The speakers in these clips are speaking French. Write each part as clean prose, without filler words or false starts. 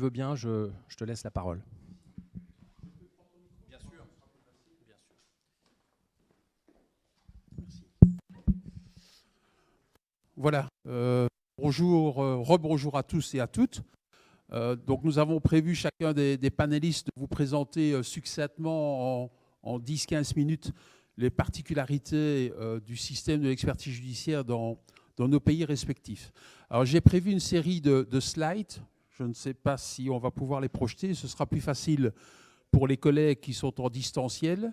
veux bien, je te laisse la parole. Bien sûr. Bien sûr. Merci. Voilà. Bonjour, rebonjour à tous et à toutes. Donc nous avons prévu chacun des panélistes de vous présenter succinctement en 10-15 minutes les particularités du système de l'expertise judiciaire dans nos pays respectifs. Alors j'ai prévu une série de slides. Je ne sais pas si on va pouvoir les projeter. Ce sera plus facile pour les collègues qui sont en distanciel.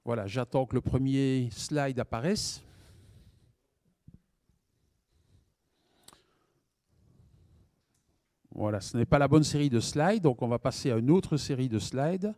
Voilà, j'attends que le premier slide apparaisse. Voilà, ce n'est pas la bonne série de slides, donc on va passer à une autre série de slides.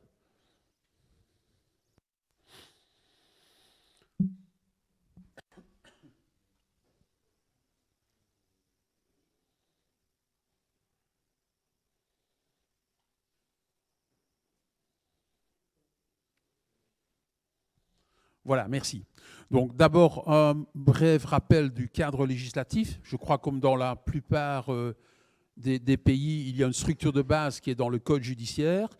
Voilà, merci. Donc d'abord, un bref rappel du cadre législatif. Je crois comme dans la plupart des pays, il y a une structure de base qui est dans le Code judiciaire,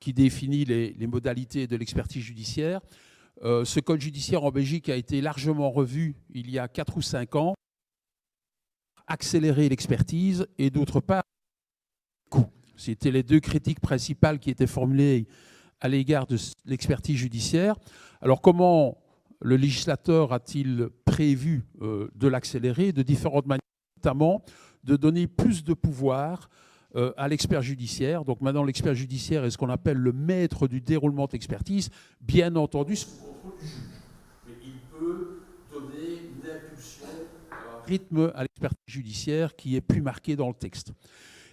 qui définit les modalités de l'expertise judiciaire. Ce Code judiciaire en Belgique a été largement revu il y a 4 ou 5 ans, accélérer l'expertise et d'autre part, coût. C'était les deux critiques principales qui étaient formulées à l'égard de l'expertise judiciaire. Alors comment le législateur a-t-il prévu de l'accélérer de différentes manières, notamment de donner plus de pouvoir à l'expert judiciaire. Donc maintenant, l'expert judiciaire est ce qu'on appelle le maître du déroulement de l'expertise, bien entendu sous contrôle du juge. Mais il peut donner une impulsion, un rythme à l'expertise judiciaire qui est plus marqué dans le texte.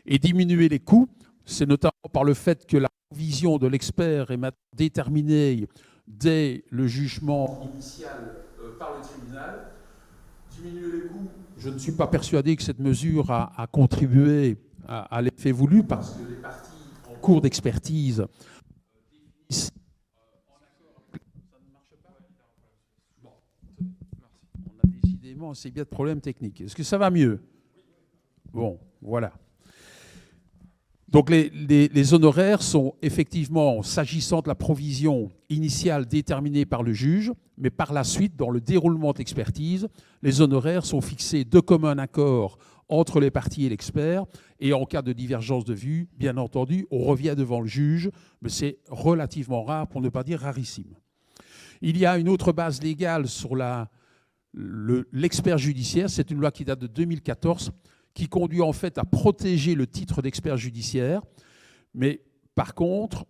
Et diminuer les coûts, c'est notamment par le fait que la vision de l'expert est maintenant déterminée dès le jugement initial par le tribunal. Diminuer les coûts, je ne suis pas persuadé que cette mesure a contribué à l'effet voulu parce que les parties en cours d'expertise définissent en accord avec... Ça ne marche pas ? Bon, on a décidément, c'est bien de problèmes techniques. Est-ce que ça va mieux ? Bon, voilà. Donc les honoraires sont effectivement, s'agissant de la provision initiale déterminée par le juge, mais par la suite, dans le déroulement de l'expertise, les honoraires sont fixés de commun accord entre les parties et l'expert, et en cas de divergence de vue, bien entendu, on revient devant le juge, mais c'est relativement rare, pour ne pas dire rarissime. Il y a une autre base légale sur l'expert judiciaire, c'est une loi qui date de 2014, qui conduit en fait à protéger le titre d'expert judiciaire. Mais par contre,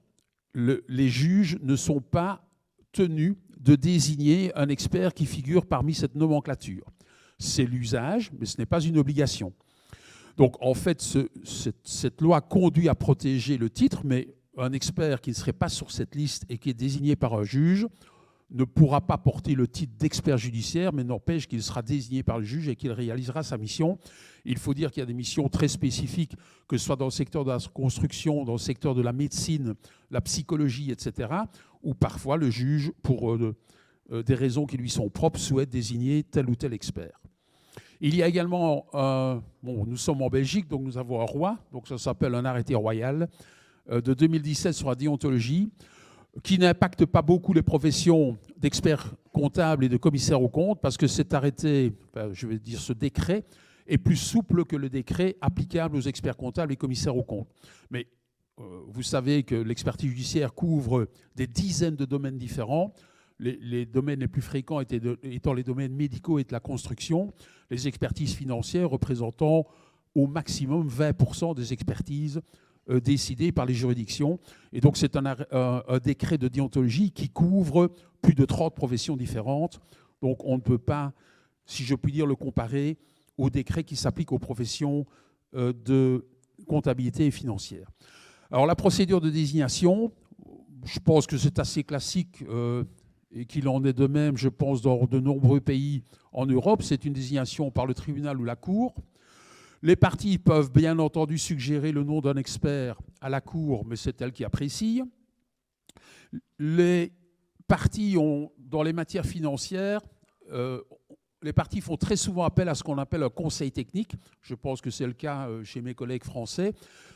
les juges ne sont pas tenus de désigner un expert qui figure parmi cette nomenclature. C'est l'usage, mais ce n'est pas une obligation. Donc en fait, cette loi conduit à protéger le titre, mais un expert qui ne serait pas sur cette liste et qui est désigné par un juge ne pourra pas porter le titre d'expert judiciaire, mais n'empêche qu'il sera désigné par le juge et qu'il réalisera sa mission. Il faut dire qu'il y a des missions très spécifiques, que ce soit dans le secteur de la construction, dans le secteur de la médecine, la psychologie, etc., où parfois le juge, pour des raisons qui lui sont propres, souhaite désigner tel ou tel expert. Il y a également, nous sommes en Belgique, donc nous avons un roi, donc ça s'appelle un arrêté royal de 2017 sur la déontologie, qui n'impacte pas beaucoup les professions d'experts comptables et de commissaires aux comptes, parce que cet arrêté, je vais dire ce décret, est plus souple que le décret applicable aux experts comptables et commissaires aux comptes. Mais vous savez que l'expertise judiciaire couvre des dizaines de domaines différents, les domaines les plus fréquents étant les domaines médicaux et de la construction, les expertises financières représentant au maximum 20% des expertises décidé par les juridictions. Et donc, c'est un décret de déontologie qui couvre plus de 30 professions différentes. Donc, on ne peut pas, si je puis dire, le comparer au décret qui s'applique aux professions de comptabilité et financière. Alors, la procédure de désignation, je pense que c'est assez classique et qu'il en est de même, je pense, dans de nombreux pays en Europe. C'est une désignation par le tribunal ou la cour. Les parties peuvent bien entendu suggérer le nom d'un expert à la cour, mais c'est elle qui apprécie. Les parties ont, dans les matières financières, les parties font très souvent appel à ce qu'on appelle un conseil technique. Je pense que c'est le cas chez mes collègues français.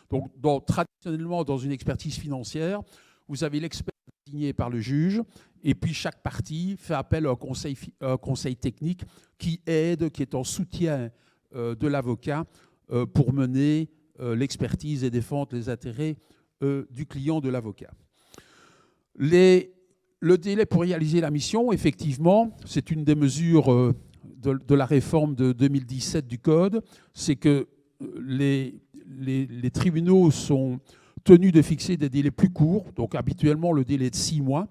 Donc, traditionnellement, dans une expertise financière, vous avez l'expert désigné par le juge, et puis chaque partie fait appel à un conseil technique qui aide, qui est en soutien de l'avocat pour mener l'expertise et défendre les intérêts du client de l'avocat. Le délai pour réaliser la mission, effectivement, c'est une des mesures de la réforme de 2017 du Code, c'est que les tribunaux sont tenus de fixer des délais plus courts, donc habituellement le délai est de 6 mois,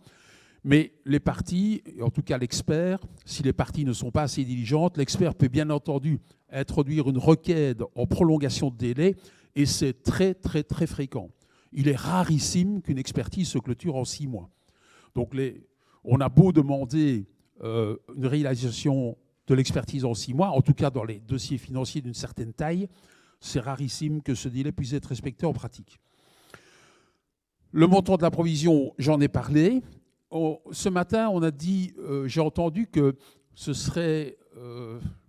mais les parties, en tout cas l'expert, si les parties ne sont pas assez diligentes, l'expert peut bien entendu introduire une requête en prolongation de délai, et c'est très très très fréquent. Il est rarissime qu'une expertise se clôture en 6 mois. Donc on a beau demander une réalisation de l'expertise en 6 mois, en tout cas dans les dossiers financiers d'une certaine taille, c'est rarissime que ce délai puisse être respecté en pratique. Le montant de la provision, j'en ai parlé. Ce matin, on a dit, j'ai entendu que ce serait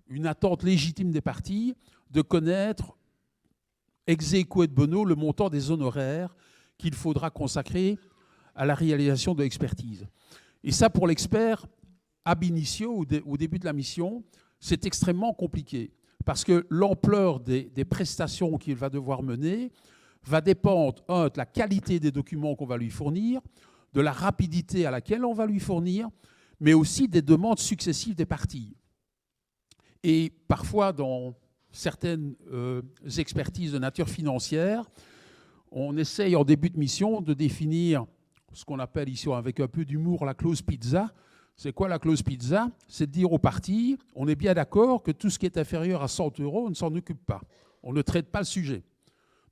une attente légitime des parties de connaître ex aequo et bono le montant des honoraires qu'il faudra consacrer à la réalisation de l'expertise. Et ça, pour l'expert, ab initio, au début de la mission, c'est extrêmement compliqué parce que l'ampleur des prestations qu'il va devoir mener va dépendre, de la qualité des documents qu'on va lui fournir, de la rapidité à laquelle on va lui fournir, mais aussi des demandes successives des parties. Et parfois, dans certaines expertises de nature financière, on essaye en début de mission de définir ce qu'on appelle ici avec un peu d'humour la clause pizza. C'est quoi la clause pizza? C'est de dire aux parties, on est bien d'accord que tout ce qui est inférieur à 100 €, on ne s'en occupe pas. On ne traite pas le sujet,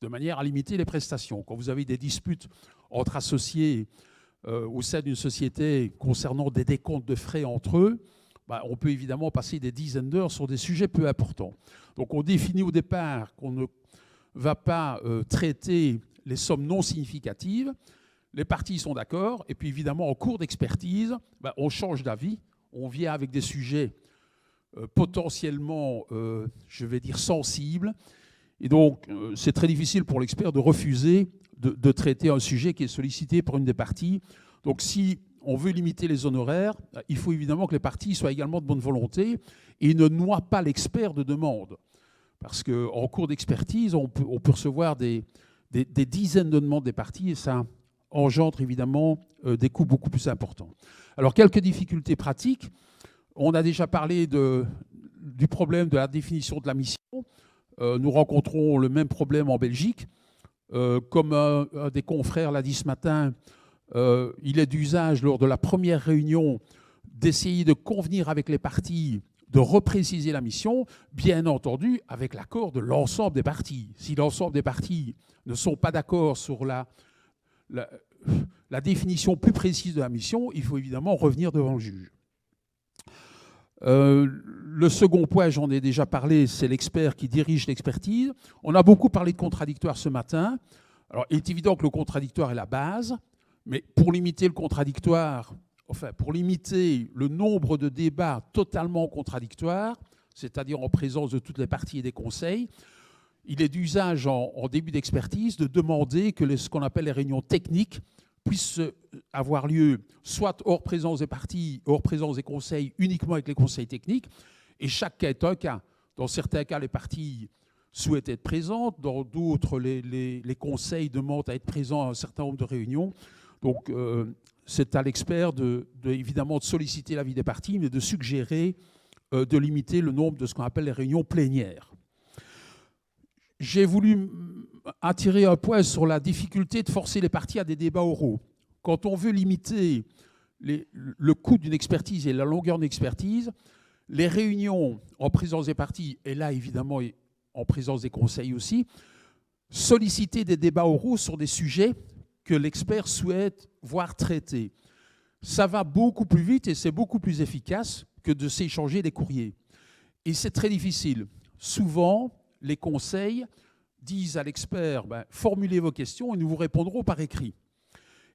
de manière à limiter les prestations. Quand vous avez des disputes entre associés au sein d'une société concernant des décomptes de frais entre eux, on peut évidemment passer des dizaines d'heures sur des sujets peu importants. Donc on définit au départ qu'on ne va pas traiter les sommes non significatives. Les parties sont d'accord, et puis évidemment, en cours d'expertise, on change d'avis, on vient avec des sujets potentiellement, je vais dire, sensibles, et donc c'est très difficile pour l'expert de refuser de traiter un sujet qui est sollicité par une des parties. Donc si on veut limiter les honoraires, il faut évidemment que les parties soient également de bonne volonté et ne noient pas l'expert de demande. Parce qu'en cours d'expertise, on peut recevoir des dizaines de demandes des parties, et ça engendre évidemment des coûts beaucoup plus importants. Alors, quelques difficultés pratiques. On a déjà parlé du problème de la définition de la mission. Nous rencontrons le même problème en Belgique. Comme un des confrères l'a dit ce matin, il est d'usage lors de la première réunion d'essayer de convenir avec les parties, de repréciser la mission, bien entendu avec l'accord de l'ensemble des parties. Si l'ensemble des parties ne sont pas d'accord sur la définition plus précise de la mission, il faut évidemment revenir devant le juge. Le second point, j'en ai déjà parlé, c'est l'expert qui dirige l'expertise. On a beaucoup parlé de contradictoire ce matin. Alors, il est évident que le contradictoire est la base, mais pour limiter le contradictoire, pour limiter le nombre de débats totalement contradictoires, c'est-à-dire en présence de toutes les parties et des conseils, il est d'usage en début d'expertise de demander que ce qu'on appelle les réunions techniques puissent avoir lieu soit hors présence des parties, hors présence des conseils, uniquement avec les conseils techniques, et chaque cas est un cas. Dans certains cas, les parties souhaitent être présentes, dans d'autres, les conseils demandent à être présents à un certain nombre de réunions. Donc, c'est à l'expert évidemment de solliciter l'avis des parties, mais de suggérer de limiter le nombre de ce qu'on appelle les réunions plénières. J'ai voulu attirer un point sur la difficulté de forcer les parties à des débats oraux. Quand on veut limiter le coût d'une expertise et la longueur d'une expertise, les réunions en présence des parties, et là évidemment en présence des conseils aussi, solliciter des débats oraux sur des sujets que l'expert souhaite voir traités. Ça va beaucoup plus vite et c'est beaucoup plus efficace que de s'échanger des courriers. Et c'est très difficile. Souvent, les conseils disent à l'expert, formulez vos questions et nous vous répondrons par écrit.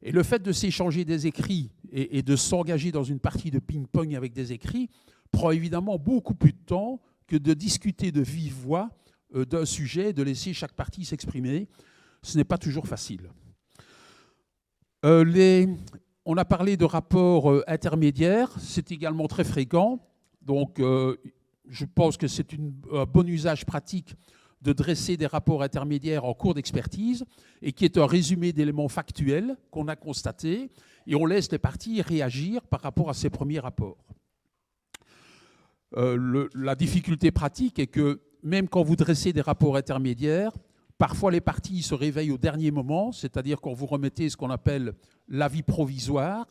Et le fait de s'échanger des écrits et de s'engager dans une partie de ping-pong avec des écrits prend évidemment beaucoup plus de temps que de discuter de vive voix d'un sujet, de laisser chaque partie s'exprimer. Ce n'est pas toujours facile. On a parlé de rapports intermédiaires, c'est également très fréquent. Donc, je pense que c'est un bon usage pratique de dresser des rapports intermédiaires en cours d'expertise et qui est un résumé d'éléments factuels qu'on a constatés et on laisse les parties réagir par rapport à ces premiers rapports. La difficulté pratique est que même quand vous dressez des rapports intermédiaires, parfois les parties se réveillent au dernier moment, c'est-à-dire quand vous remettez ce qu'on appelle l'avis provisoire.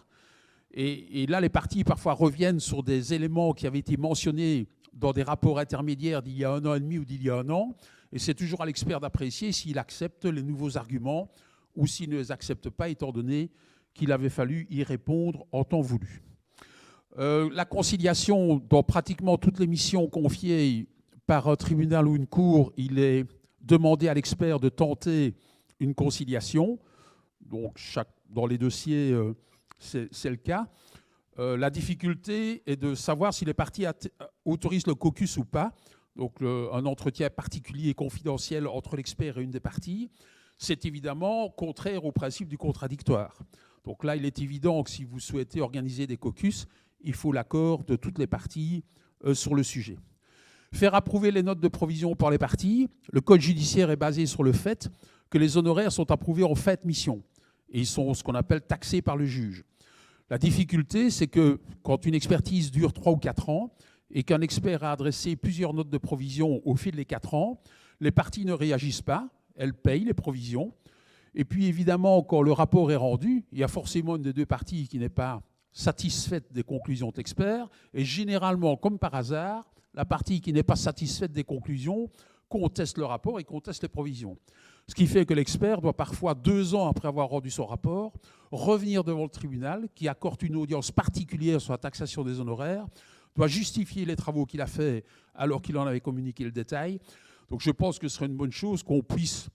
Et là, les parties parfois reviennent sur des éléments qui avaient été mentionnés dans des rapports intermédiaires d'il y a 1 an et demi ou d'il y a 1 an. Et c'est toujours à l'expert d'apprécier s'il accepte les nouveaux arguments ou s'il ne les accepte pas, étant donné qu'il avait fallu y répondre en temps voulu. La conciliation, dans pratiquement toutes les missions confiées par un tribunal ou une cour, il est demandé à l'expert de tenter une conciliation. Donc, dans les dossiers, c'est le cas. La difficulté est de savoir si les parties autorisent le caucus ou pas. Donc, un entretien particulier et confidentiel entre l'expert et une des parties, c'est évidemment contraire au principe du contradictoire. Donc là, il est évident que si vous souhaitez organiser des caucus, il faut l'accord de toutes les parties sur le sujet. Faire approuver les notes de provision par les parties. Le code judiciaire est basé sur le fait que les honoraires sont approuvés en fait mission et ils sont ce qu'on appelle taxés par le juge. La difficulté, c'est que quand une expertise dure 3 ou 4 ans et qu'un expert a adressé plusieurs notes de provision au fil des 4 ans, les parties ne réagissent pas, elles payent les provisions. Et puis évidemment, quand le rapport est rendu, il y a forcément une des deux parties qui n'est pas satisfaite des conclusions de l'expert. Et généralement, comme par hasard, la partie qui n'est pas satisfaite des conclusions conteste le rapport et conteste les provisions. Ce qui fait que l'expert doit parfois, 2 ans après avoir rendu son rapport, revenir devant le tribunal qui accorde une audience particulière sur la taxation des honoraires, doit justifier les travaux qu'il a faits alors qu'il en avait communiqué le détail. Donc je pense que ce serait une bonne chose qu'on puisse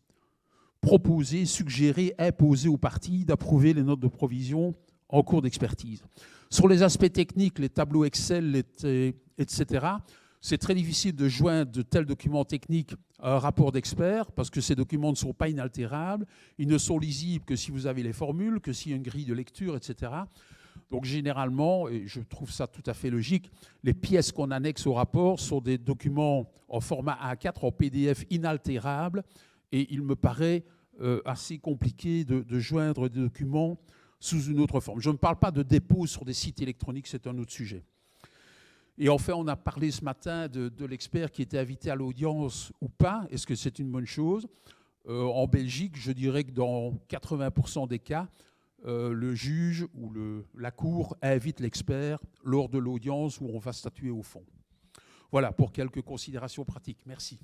proposer, suggérer, imposer aux parties d'approuver les notes de provision en cours d'expertise. Sur les aspects techniques, les tableaux Excel, etc., c'est très difficile de joindre de tels documents techniques à un rapport d'expert parce que ces documents ne sont pas inaltérables, ils ne sont lisibles que si vous avez les formules, que s'il y a une grille de lecture, etc. Donc généralement, et je trouve ça tout à fait logique, les pièces qu'on annexe au rapport sont des documents en format A4, en PDF inaltérable, et il me paraît assez compliqué de joindre des documents sous une autre forme. Je ne parle pas de dépôt sur des sites électroniques, c'est un autre sujet. Et enfin, on a parlé ce matin de l'expert qui était invité à l'audience ou pas. Est-ce que c'est une bonne chose ? En Belgique, je dirais que dans 80% des cas, le juge ou la cour invite l'expert lors de l'audience où on va statuer au fond. Voilà pour quelques considérations pratiques. Merci.